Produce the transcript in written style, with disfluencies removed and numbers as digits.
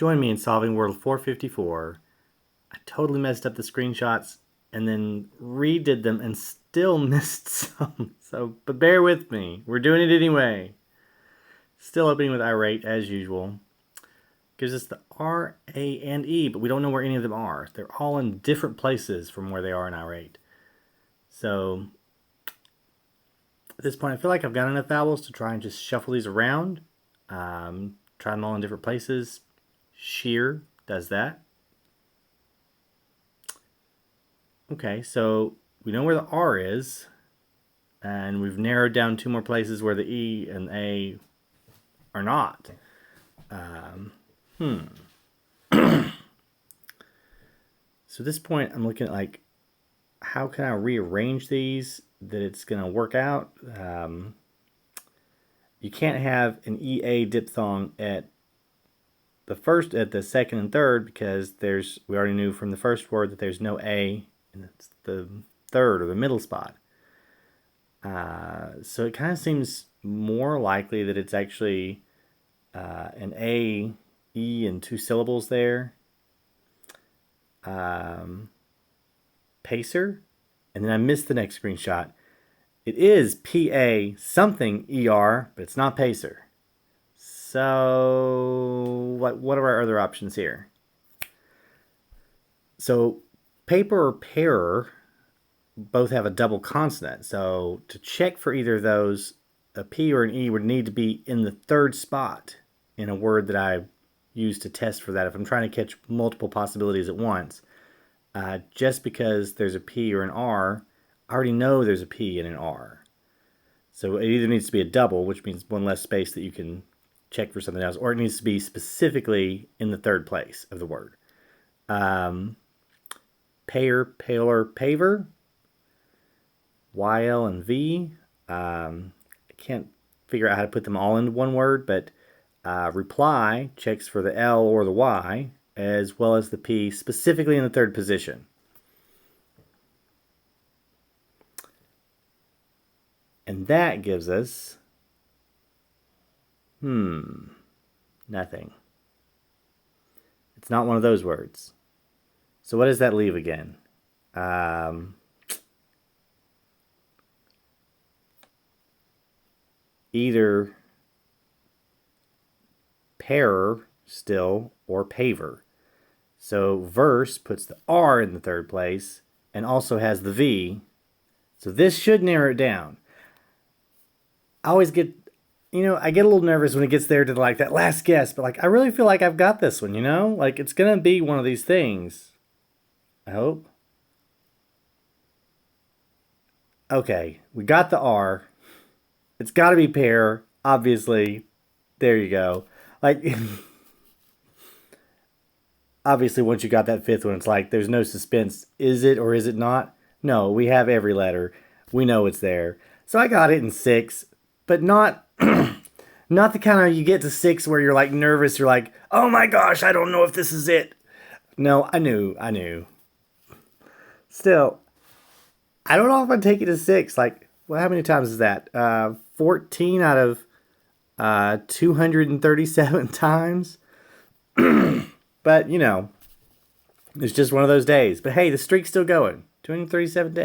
Join me in solving Wordle 454. I totally messed up the screenshots and then redid them and still missed some. But bear with me. We're doing it anyway. Still opening with irate as usual. Gives us the R, A, and E, but we don't know where any of them are. They're all in different places from where they are in irate. So at this point, I feel like I've got enough vowels to try and just shuffle these around. Try them all in different places. Sheer does that. Okay, so we know where the R is, and we've narrowed down 2 more places where the E and A are not. So at this point, I'm looking at like, how can I rearrange these that it's going to work out? You can't have an EA diphthong at the second and third because we already knew from the first word that there's no A and it's the third or the middle spot. So it kind of seems more likely that it's actually an A, E, and 2 syllables there. Pacer. And then I missed the next screenshot. It is P-A something E-R, but it's not pacer. So what are our other options here? So paper or parer both have a double consonant. So to check for either of those, a P or an E would need to be in the 3rd spot in a word that I use to test for that. If I'm trying to catch multiple possibilities at once, just because there's a P or an R, I already know there's a P and an R. So it either needs to be a double, which means 1 less space that you can check for something else, or it needs to be specifically in the 3rd place of the word. Payer, paler, paver. YL and V. I can't figure out how to put them all into one word, but reply checks for the L or the Y, as well as the P, specifically in the 3rd position. And that gives us, nothing. It's not one of those words. So what does that leave again? Either parer still or paver. So verse puts the R in the 3rd place and also has the V. So this should narrow it down. I always get, I get a little nervous when it gets there to like that last guess, but like I really feel like I've got this one, Like it's going to be one of these things. I hope. Okay, we got the R. It's got to be pair, obviously. There you go. Like, obviously, once you got that 5th one, it's like there's no suspense. Is it or is it not? No, we have every letter. We know it's there. So I got it in 6, but not not the kind of you get to 6 where you're like nervous. You're like, oh my gosh, I don't know if this is it. No, I knew. Still, I don't know if I'd take it to 6. Like, well, how many times is that? 14 out of 237 times. But, it's just one of those days. But hey, the streak's still going. 237 days.